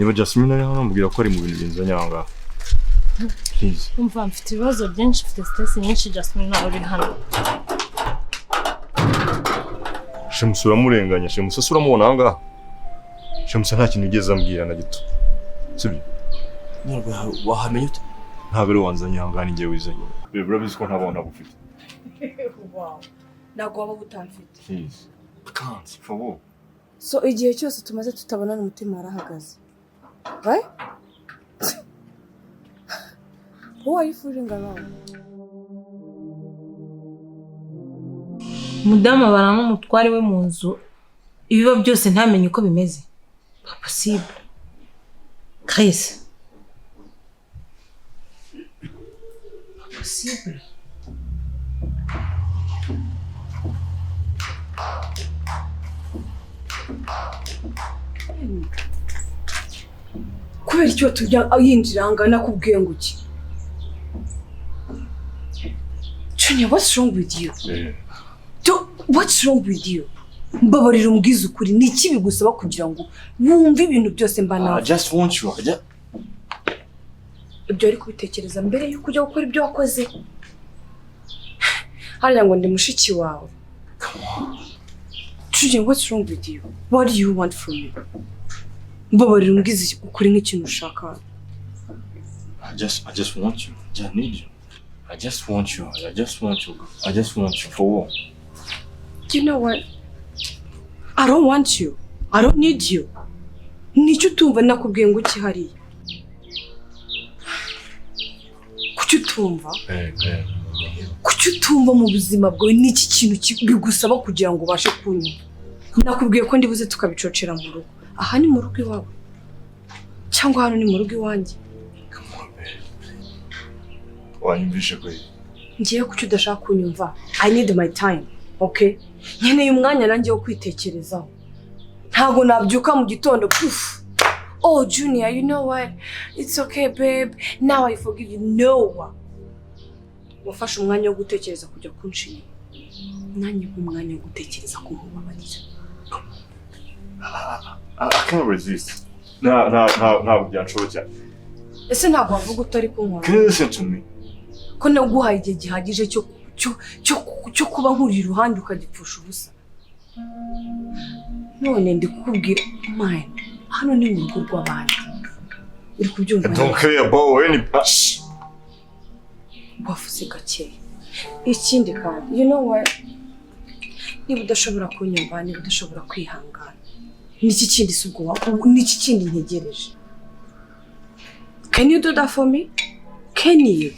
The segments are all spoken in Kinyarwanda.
niba Jasmine ari hano mbwira ko ari mu bintu binzanye aha. Please. Umva mfite ibibazo byinshi, mfite stress nyinshi. Jasmine nawe uri hano. Shemusa uramurenganya, Shemusa uramubona aha ngaha. Shemusa nta kintu ugeze ambwira na gito. Sibyo? Ntabwo wahamenye ute? Ntabwo ari wanzanye aha ngaha ninjye wizanye. Urabizi ko ntabona gufite. Wow. Ntabwo waba utamfite. Please. Can't for what? So igihe cyose tumaze tutabona n'umutima arahagaze. Right? Who are you fooling around? Mudamu abana n'umutware we mu nzu, ibiba byose ntamenye uko bimeze. Pas possible. Chris. Pas possible. Kubera icyo tujya yinjira angana kubwiye ngo iki? Junior, what's wrong with you? What's wrong with you? Mbabarira umbwiza ukuri, ni iki bigusaba kugira ngo wumve ibintu byose mba nawe? I just want you. Ibyo ari kubitekereza mbere yuko ujya gukora ibyo wakoze. Hariya ngo ndi mushiki wawe. Come on. Junior, what's wrong with you? What do you want from me? Mbabarira umbwiza ukuri nk'ikintu ushaka. I just want you. I need you. I just want you. I just want you. I just want you for what? You know what? I don't want you. I don't need you. Nicyo utumva nakubwiye ngo iki hariya. Kuki utumva? Kuki utumva mu buzima bwawe n'iki kintu bigusaba kugira ngo ubashe kunywa? Nakubwiye ko ndibuze tukabicocera mu rugo. Aha ni mu rugo iwawe. Cyangwa hano ni mu rugo iwanjye. Wanyumvishe kweli? Ngiye kuki udashaka kunyumva? I need my time, okay? Nkeneye umwanya nanjye wo kwitekerezaho. Ntago nabyuka mu gitondo poof. Oh Junior, you know what? It's okay babe. Now I forgive you. No. Wafashe umwanya wo gutekereza kujya kunshinya. Nanjye umwanya wo gutekereza kumubabarira. I can't resist. Ntabwo byanshobokera. Ese ntabwo wavuga utari kunkora? Can you listen to me? Ko naguhaye igihe gihagije cyo kuba nkuri iruhande ukagipfusha ubusa. None ndi kukubwira mine. Hano ni mu rugo rw'abandi. Uri kubyumva? I don't care about any patch. Wafuze gake. Ikindi kandi, you know what? Niba udashobora kunyumva, niba udashobora kwihangana. Niki kindi subwo wako, niki kindi ntegereje. Can you do that for me? Can you?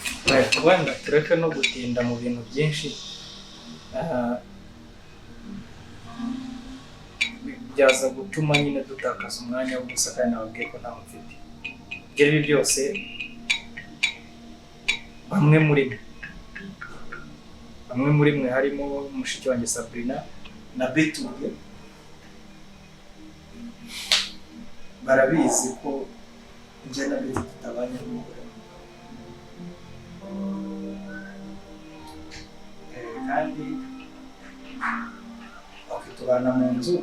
Wenda tureke no gutinda mu bintu byinshi. Byaza gutuma nyine dutakaza umwanya wo gusaka nababwiye ko nta mfite. Ibyo byose bamwe muri mwe harimo mushiki wanjye Sabrina na Betuye barabizi ko njye na Betuye tutabanye n'umugore. Kandi tubana mu nzu,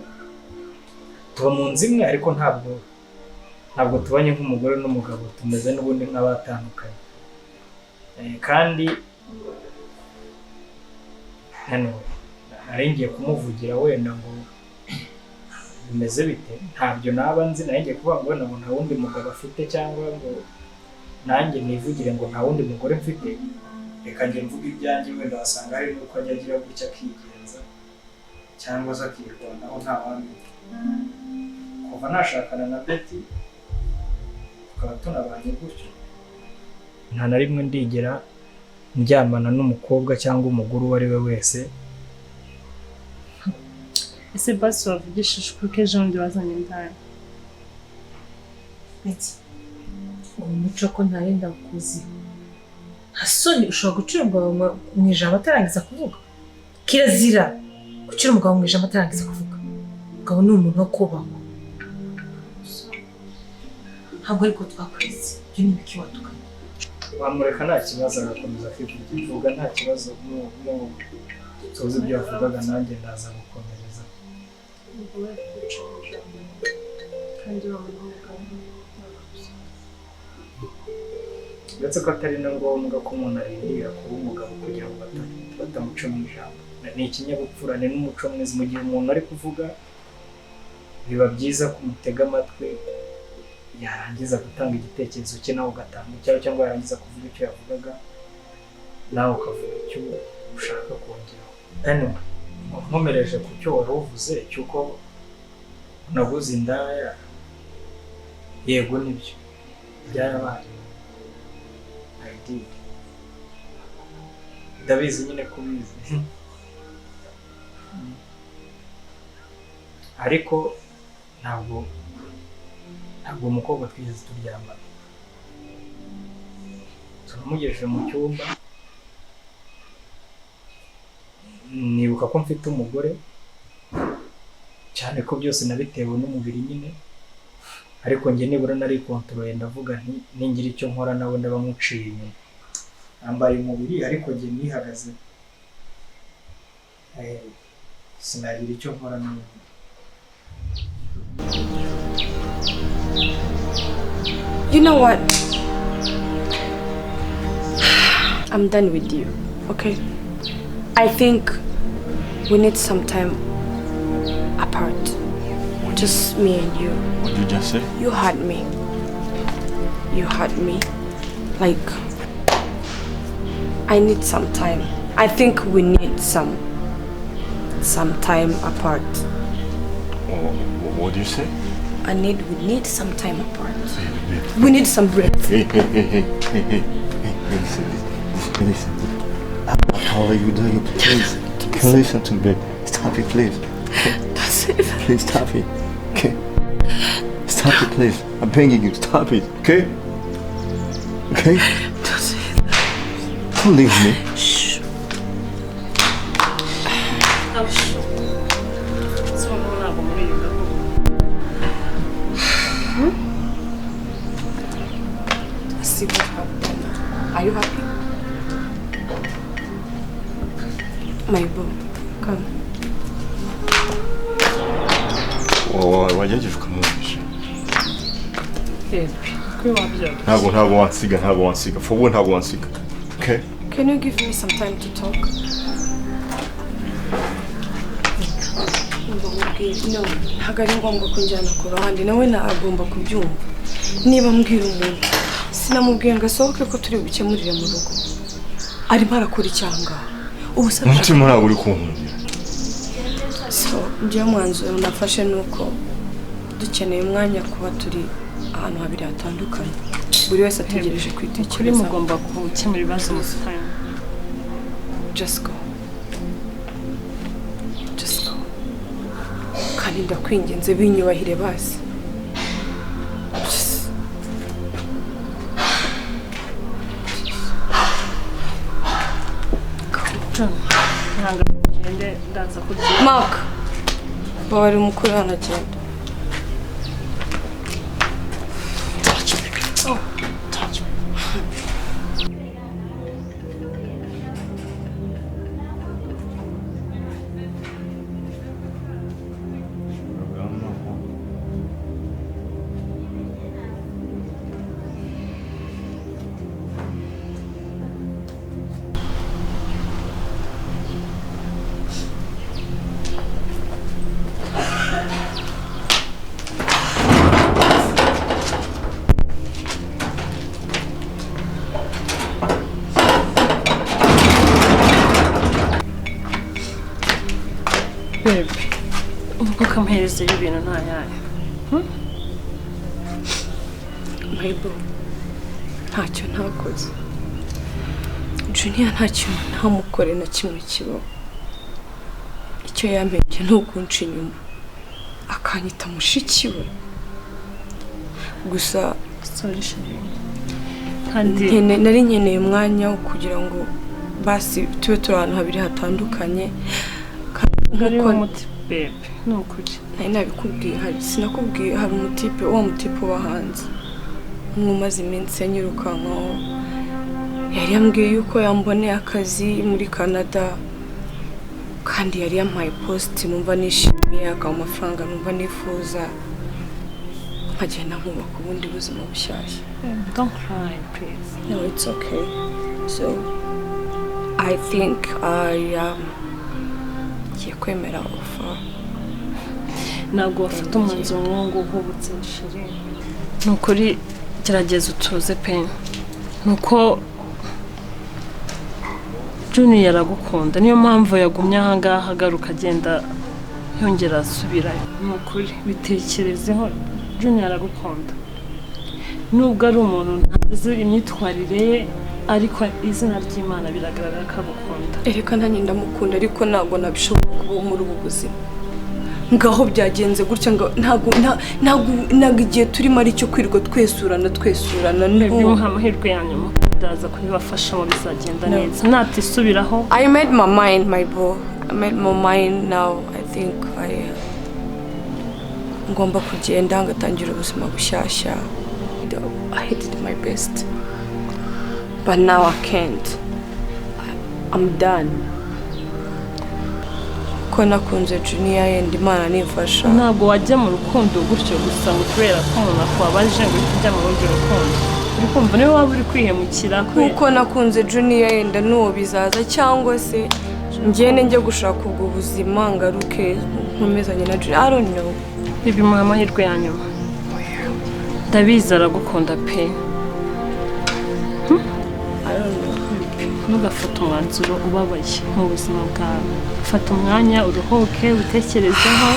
tuba mu nzu imwe ariko ntabwo tubanye nk'umugore n'umugabo, tumeze n'ubundi nk'abatandukanye. Kandi ngiye kumuvugira wenda ngo bimeze bite, ntabyo naba nzi, ngiye kuvuga ngo nta wundi mugabo afite cyangwa ngo nanjye nivugire ngo nta wundi mugore mfite. Reka njye mvuga ibyanjye, wenda wasanga hari n'uko ajya agira gutya akigenza cyangwa se akirwanaho nta wamenya. Kuva nashakana na Betty tukaba tunabanye gutyo, nta na rimwe ndigera ndyamana n'umukobwa cyangwa umugore uwo ari we wese. Ese basi wavugishije kuko ejo bundi wazanye Indaya? Ati uwo muco ko ntarenda kuzi. Hasoni ushobora gucira umugabo mu ijambo atarangiza kuvuga. Kirazira gucira umugabo mu ijambo atarangiza kuvuga. Umugabo ni umuntu wo kubaho. Ntabwo ariko twakwezi. Ibyo ni ibiki watukanye. Wamureka nta kibazo agakomeza kwivuga, nta kibazo tuzi ibyo yavugaga, nanjye ndaza gukomereza. Kandi wamugabo uretse ko atari na ngombwa ko umuntu arindira kuba umugabo kugira ngo batamuca mu ijambo. Ni ikinyabupfura, ni n'umuco mwiza. Mu gihe umuntu ari kuvuga biba byiza kumutega amatwi, yarangiza gutanga igitekerezo cye nawe ugatanga icyawe, cyangwa yarangiza kuvuga icyo yavugaga nawe ukavuga icyo ushaka kongeraho. Anyway, nkomereje ku cyo wari uvuze cy'uko naguze indaya, yego nibyo byarabaye, I did. Ndabizi nyine kubizi. Ariko ntabwo umukobwa twigeze turyamana. Turamugejeje mu cyumba, nibuka ko mfite umugore, cyane ko byose nabitewe n'umubiri nyine, ariko njye nibura nari kontroye, ndavuga nti ningira icyo nkora nawe ndaba nkuciye inyuma. Nambaye umubiri ariko njye nihagaze, sinagira icyo nkora nawe. You know what? I'm done with you, okay? I think we need some time apart. Just me and you. What did you just say? You hurt me. You hurt me. Like, I need some time. I think we need some time apart. What do you say? We need some time apart. Babe. We need some break. Hey. Listen. How are you doing? Please listen to me, babe. Stop it, please. That's it. Please stop it. Okay? Stop it, please. I'm begging you, stop it. Okay? Okay? That's it. Don't leave me. Shh. See what happened. Are you happy? My boo, come. Wagerageje ukamwumvisha. Kuri wabyaga. Ntabwo wansiga. For one, ntabwo wansiga. Okay? Can you give me some time to talk? No, ntabwo ari ngombwa ko njyana ku ruhande, nawe agomba kubyumva. Niba mbwira umuntu, sinamubwiye ngo asohoke ko turi bukemurire mu rugo. Arimo arakora icyanga. Umutima ntabwo uri kunkundira. So, njye mwanzuro nafashe nuko dukeneye umwanya kuba turi ahantu habiri hatandukanye. Buri wese ategereje kwitekereza. Kuri mugomba gukemura ibibazo mu time. Just go. Kandi ndakwinginze binyubahire basi. Mark, bari mukuru anagenda. Touch me. Babe, ubwo kampereze ibintu ntayaye. Maybo, ntacyo ntakoze. Junior ntacyo ntamukore na kimwe kibaho. Icyo yamenye ni ukunca inyuma, akanyita mushiki we. Gusa nari nkeneye umwanya wo kugira ngo basi tube turi ahantu habiri hatandukanye. Nkuko muti babe, nukuri. Nari nabikubwiye, sinakubwiye hari umutipe, wa mutipe wa hanze. Umaze iminsi yanyirukankaho. Yari yambwiye yuko yamboneye akazi muri Canada. Kandi yari yampaye post numva nishimiye, akaba amafaranga numva nifuza. nkagenda nkubaka ubundi buzima bushyashya. Don't cry, please. No, it's okay. So I think ngiye kwemera offer. Ntabwo wafata umwanzuro nk'uwo uhubutse shiri. Ni ukuri gerageza utuze pe. Nuko Junior aragukunda, niyo mpamvu yagumye aha ngaha agaruka agenda yongera asubirayo. Ni ukuri bitekerezeho, Junior aragukunda. Nubwo ari umuntu ntazi imyitwarire ye, ariko izina ry'Imana biragaragara ko agukunda. Ereka nanjye ndamukunda ariko ntabwo nabishobora kubaho muri ubu buzima. Ngaho byagenze gutya ngo ntabwo igihe turimo ari cyo kwirirwa twesurana. Bimuha amahirwe ya nyuma ndaza kubibafasha mu bizagenda neza. Natisubiraho. I made my mind, my bro. I made my mind now. I think ngomba kugenda ngatangira ubuzima bushyashya. I did my best. But now I can't. I'm done. Ko nakunze Junior yenda Imana nifasha. Ntabwo wajya mu rukundo gutyo gusa ngo kubera ko umuntu akwabaje ngo ujya mu rundi rukundo. Uri kumva niwe waba uri kwihemukira kuko nakunze Junior yenda n'uwo bizaza cyangwa se ngende njye gushaka ubwo buzima ngaruke nkomezanye na Junior. I don't know. Bimuha amahirwe ya nyuma. Ndabizi aragukunda pe. I don't know. Ntugafate umwanzuro ubabaye mu buzima bwawe. Fata umwanya uruhuke utekerezeho.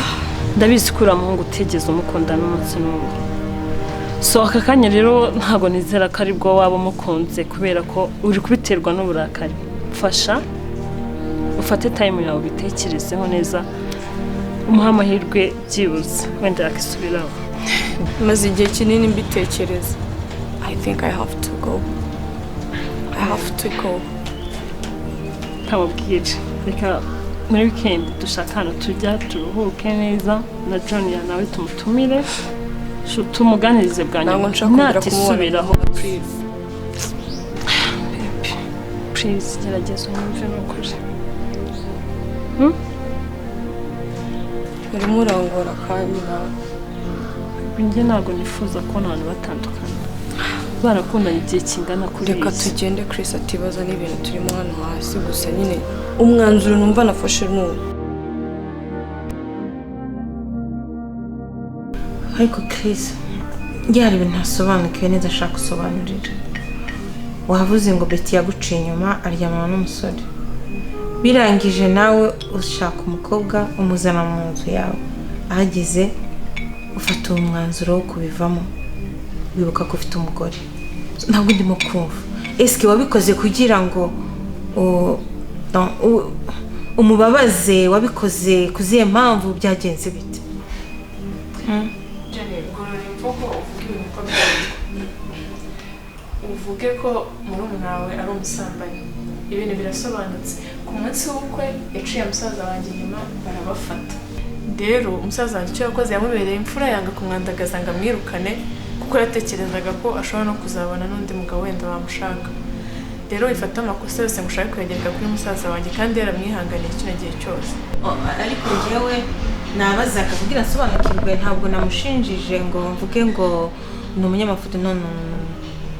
Ndabizi ko uramuhungu utegeze umukunda n'umunsi n'umwe. So aka kanya rero ntago nizera ko aribwo waba umukunze kubera ko uri kubiterwa n'uburakari. Fasha ufate time yawe bitekerezeho neza. Umuha amahirwe byibuze wenda yakisubiraho. Maze igihe kinini mbitekereza. I think I have to go. Kamubwire reka muri weekend dushaka hano tujya turuhuke neza na Junior nawe tumutumire tumuganirize bwa nyuma. Natisubiraho please gerageza unyumve n'ukuri. Urimo urangora kandi nawe. Njye ntabwo nifuza kubona abantu batandukana barakundanye igihe kingana kuri reka tugende Chris atibaza n'ibintu turimo hano hasi gusa nyine umwanzuro numva nafashe n'uwo. Ariko Chris hari ibintu ntasobanukiwe neza ashaka gusobanurira. Wavuze ngo Betty yaguciye inyuma aryamana n'umusore, birangije nawe ushaka umukobwa umuzana mu nzu yawe, ahageze ufata umwanzuro wo kubivamo wibuka ko ufite umugore. Ntabwo ndimo kumva eske wabikoze kugira ngo umubabaze, wabikoze kuziye mpamvu byagenze bite? Uvuge ko murumuna wawe ari umusambanyi, ibintu birasobanutse. Ku munsi w'ubukwe yaciye musaza wanjye inyuma barabafata. Rero umusaza wanjye icyo yakoze yamubereye imfura, yanga kumwandagaza ngo amwirukane kuko yatekerezaga ko ashobora no kuzabona n'undi mugabo wenda wamushaka. Rero ifata amakosa yose ngo ushake kuyagereka kuri musaza wanjye kandi yaramwihanganiye kino gihe cyose. Ariko njyewe nabazaga kugira asobanukirwe, ntabwo namushinjije ngo mvuge ngo ni umunyamafuti. No,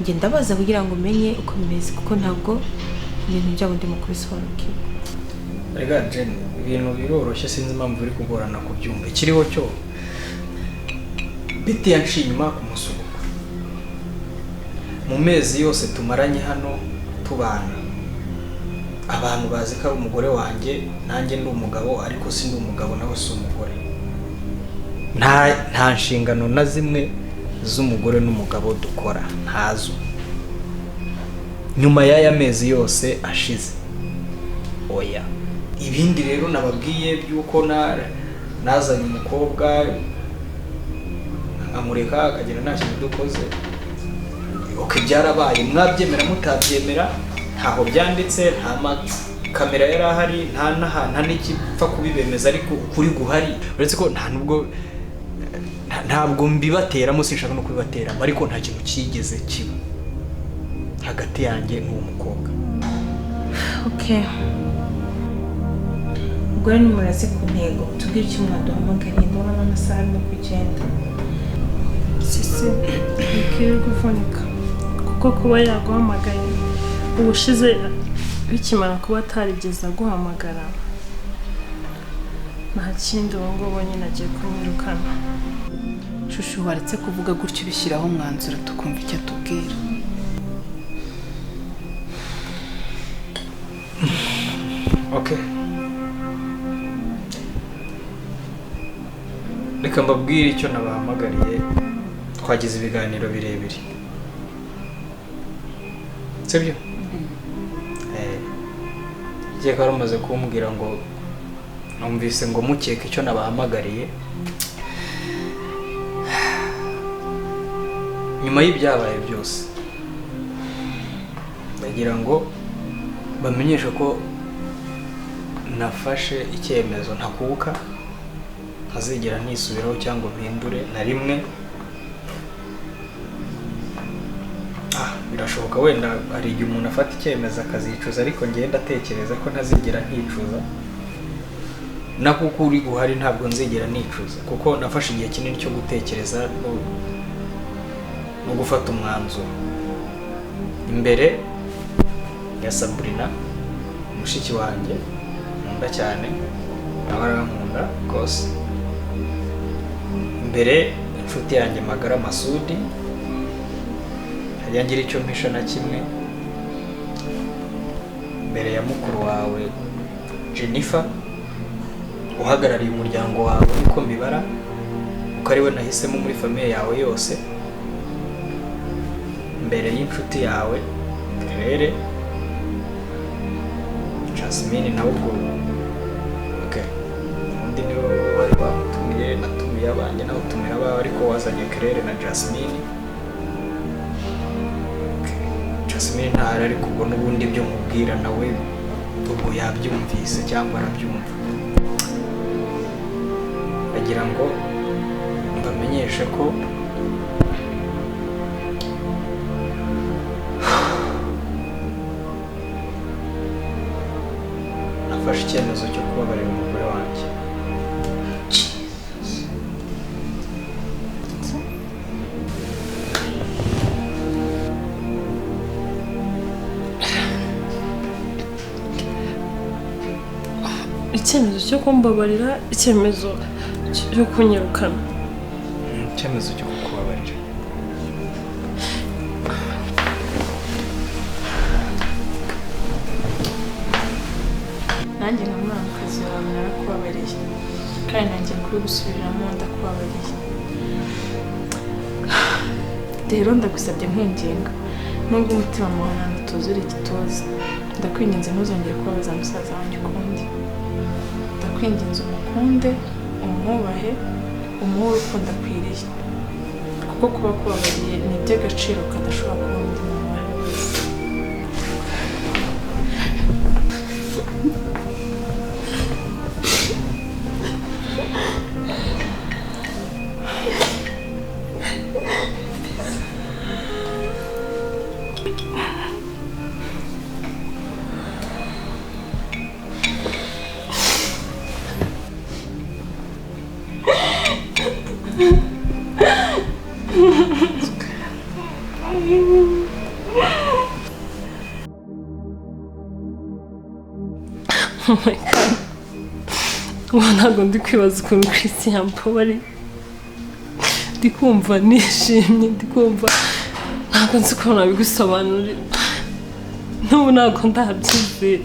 njye ndabaza kugira ngo umenye uko bimeze kuko ntabwo ibintu byabo ndimo kubisobanukirwa. Rega Jane, ibintu biroroshye sinzi impamvu uri kugorana kubyumva. Ikiriho cyo Betty yanciye inyuma ku musubuko. Mu mezi yose tumaranye hano tubana, abantu bazi ko ari umugore wanjye, nanjye ndi umugabo, ariko si ndi umugabo nawe si umugore. Nta nshingano na zimwe z'umugore n'umugabo dukora, ntazo. Nyuma y'aya mezi yose ashize, oya. Ibindi rero nababwiye byuko nazanye umukobwa amureka akagenda nta kintu dukoze. Okay, byarabaye, mwabyemera mutabyemera ntaho byanditse, nta kamera yari ahari, nta n'ikipfa kubibemeza, ariko kuri guhari uretse ko ntabwo mbibateramo, sinshaka no kubibateramo, ariko nta kintu kigeze kiba hagati yanjye n'uwo mukobwa. Okay, ubwo rero nimuraze ku ntego tubwire icyo mwaduhamagariye, ndabona amasaha arimo kugenda. sisi bikwiye kuvunika kuko kuba yaguhamagaye ubushize bikimara kuba atarigeze aguhamagara nta kindi ubu ngubu nyine agiye kumwirukana. Shushu waretse kuvuga gutyo ubishyiraho umwanzuro tukumva icyo atubwira. Okay. Reka mbabwire icyo nabahamagariye. Twagize ibiganiro birebire. Sibyo? Giye karumaze kumbwira ngo numvise ngo mukeke icyo nabahamagariye. Nyuma y'ibyabaye byose ndagira ngo bamenyeshe ko nafashe icyemezo ntakuka ntazigera nisubiraho cyangwa mpindure na rimwe. Birashoboka wenda hari igihe umuntu afata icyemezo akazicuza, ariko ngenda atekereza ko ntazigera nticuza. Na kuko uri guhari ntabwo nzigera nicuza kuko nafashe igihe kinini cyo gutekereza no gufata umwanzuro imbere ya Sabrina mushiki wanjye nkunda cyane nawe arankunda rwose, imbere inshuti yanjye magara Masudi yangira icyo mpisha na kimwe, imbere ya mukuru wawe Jennifer uhagarariye umuryango wawe uko mbibara uko ari we nahisemo muri famille yawe yose, imbere y'inshuti yawe Claire Jasmine nawe ubwo. Okay, undi niwe wari bamutumiye, natumiye abanjye nawe utumira abawe, ariko wazanye Claire na Jasmine. Jasmine ntari ariko ubwo n'ubundi byo mubwira nawe ubwo yabyumvise cyangwa arabyumva. Ndagira ngo mbamenyeshe ko nafashe icyemezo cyo kubabarira umugore wanjye. Icyemezo cyo kumbabarira, icyemezo cyo kunyirukana. Icyemezo cyo kukubabarira. Nanjye nka mwakazi wawe narakubabariye kandi nanjye kuri gusubiramo ndakubabariye. Rero ndagusabye nkwinginga nubwo umutima muhana ntutuzure igituza, ndakwinginze ntuzongere kubabaza musaza wanjye ukundi. Ndakwinginze umukunde, umwubahe, umuhe urukundo akwiriye kuko kuba kubabariye ni iby'agaciro kadashobora kuba undi muntu uwo ari we wese. Oh my God. Ubu ntabwo ndi kwibaza ukuntu Chris yambabariye. Ndi kumva nishimye, ndi kumva ntabwo nzi ukuntu nabigusobanurira. N'ubu ntabwo ndabyizera.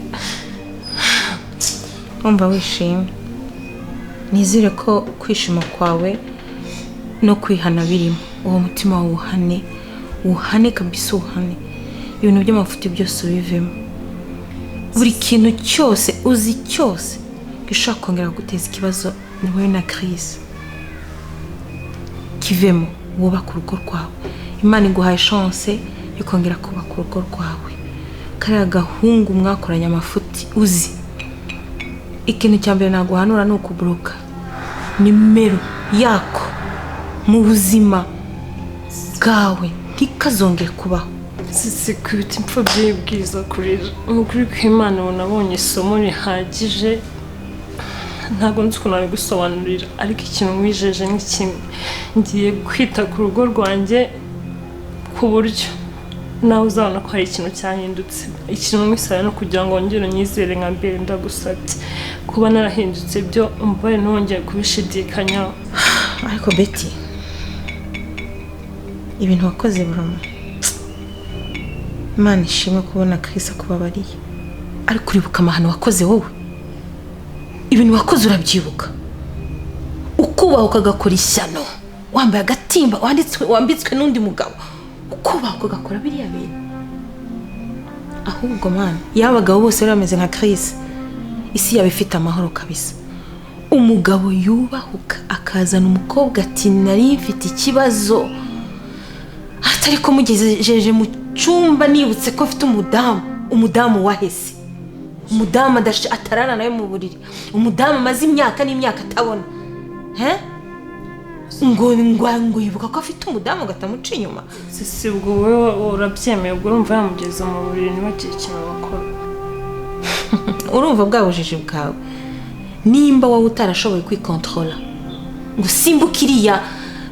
Umva wishimye. Nizere ko kwishima kwawe no kwihana birimo. Uwo mutima wawe uhane kabisa, uhane. Ibintu by'amafuti byose ubivemo. Buri kintu cyose uzi cyose gishaka kongera guteza ikibazo ni wowe na Chris. Kivemo wubaka urugo rwawe. Imana iguhaye chance yo kongera kubaka urugo rwawe. Kariya gahungu mwakoranye amafuti uzi. Ikintu cya mbere naguhanura ni ukubloka nimero yako mu buzima bwawe ntikazongere kubaho. Sisi kwita imfubyi y'ibwiza kurira. Ukuri kw'Imana ubu nabonye isomo rihagije. ntabwo nzi ukuntu nabigusobanurira ariko ikintu wijeje ni kimwe ngiye kwita ku rugo rwanjye ku buryo nawe uzabona ko hari ikintu cyahindutse ikintu mwisaba no kugira ngo wongere unyizere nka mbere ndagusabye kuba narahindutse byo umubare ntwongere kubishidikanyaho ariko Betty ibintu wakoze buruma Imana ishimwe kubona Chris akubabariye ariko uribuka amahano wakoze wowe ibintu wakoze urabyibuka ukubaho ukagakora ishyano wambaye agatimba wambitswe n'undi mugabo ukubaho ukagakora biriya bintu ahubwo man y'abagabo bose bameze nka Chris isi yawe ifite amahoro kabisa umugabo yubahuka akazana umukobwa ati nari mfite ikibazo atari ko mugejeje mu cyumba nibutse ko afite umudamu wahese umudamu atarana nawe mu buriri umudamu amaze imyaka n'imyaka atabona ngo yibuka ko afite umudamu agatamuca inyuma si ubwo wowe urabyemeye ubwo urumva yamugeza mu buriri ntibagire ikintu bakora urumva bwabujije bwawe nimba wowe utarashoboye kwikontrola ngo simbuke iriya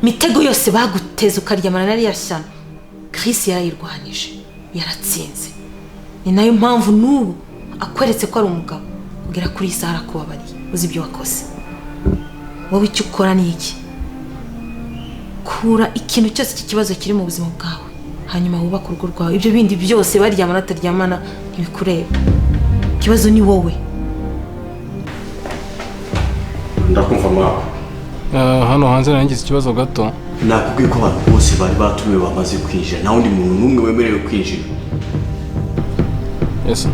mitego yose baguteza ukaryamana nariya shyano Chris yarayirwanije yaratsinze ni nayo mpamvu n'ubu akweretse ko ari umugabo kugera kuri isaha arakubabariye uzi ibyo wakoze wowe icyo ukora ni iki kura ikintu cyose cy'ikibazo kiri mu buzima bwawe hanyuma wubake urugo rwawe ibyo bindi byose baryamana ataryamana ntibikureba ikibazo ni wowe ndakumva mama hano hanze narangize ikibazo gato nakubwiye ko abantu bose bari batumiwe bamaze kwinjira nta wundi muntu n'umwe wemerewe kwinjira yes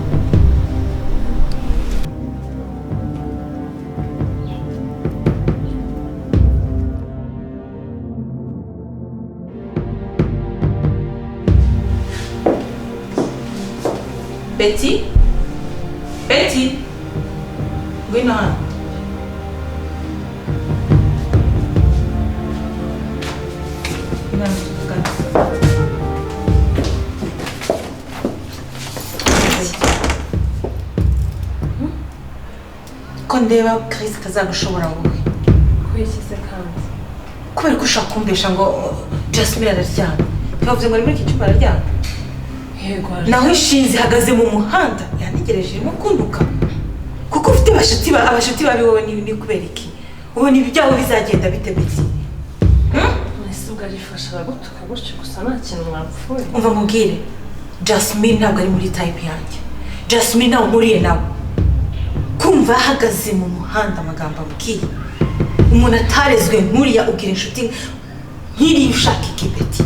Betty ngwino hano ko ndeba Chris kazagushobora wowe kwikize kandi kubera ko ushaka kumbesha ngo Jasmine araryama bavuze ngo ari muri iki cyumba araryama yego naho ishinze ihagaze mu muhanda yanegereje irimo kunduka kuko ufite abashuti babi wowe ni kubera iki ubona ibi byawe bizagenda bite Betty ese ubwo arifasha gutuka gutyo gusa nta kintu mwapfuye umva mubwire Jasmine ntabwo ari muri type yanjye Jasmine nawe nkuriye nawe kumva ahagaze mu muhanda amagambo abwiye umuntu atarezwe nkuriya ubwira inshuti nk'iriya ushaka iki Betty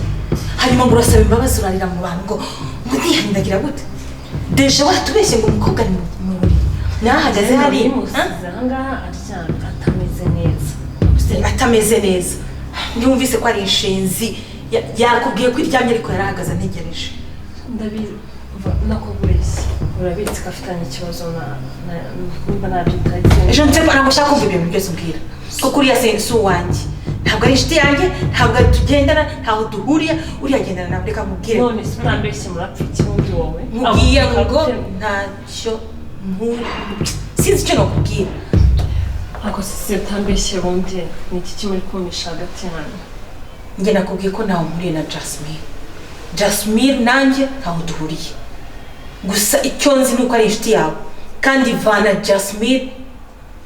hanyuma ngo urasaba imbabazi urarira mu bantu ngo ndihandagira gute deje watubeshye ngo umukobwa ari mu buriri nahagaze hari ahangaha aryamye atameze neza ntiwumvise ko ari inshinzi yakubwiye ko iryamye ariko yarahagaze antegereje nakubeshye urabitse ko afitanye ikibazo nimba nabyitaye ejo ntabwo ushaka kumva ibintu byose umbwira kuko uriya si uwanjye ntabwo ari inshuti yanjye ntabwo tugendana ntaho duhuriye uriya agendana nawe reka mubwire none se utambeshye murapfa ikibundi wowe mubwiye ngo ntacyo sinzi icyo nakubwira ako se utambeshye bundi ni iki kimuri kumisha hagati yanyu njye nakubwiye ko ntawe mpuriye na Jasmine nanjye ntaho duhuriye gusa icyo nzi nuko ari inshuti yawe kandi vana Jasmine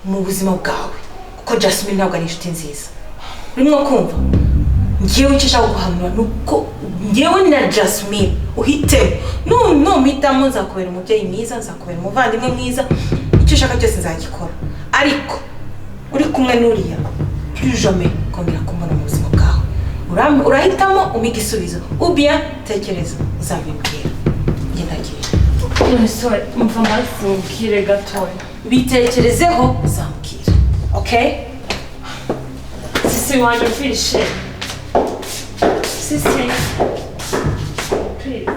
mu buzima bwawe kuko Jasmine ntabwo ari inshuti nziza urimo kumva ngewe icyo ushaka guhanura nuko ngewe na Jasmine uhitemo numpitamo nzakubera umubyeyi mwiza nzakubera umuvandimwe mwiza icyo ushaka cyose nzagikora ariko uri kumwe n'uriya plus jamais kongera kumbona mu buzima bwawe urahitamo umiga isubizo ubia tekereza uzabibwira njye ndagiye mva amazi mubwire gatoya bitekerezeho uzambwira okay sisi wanjye mfishe sisi please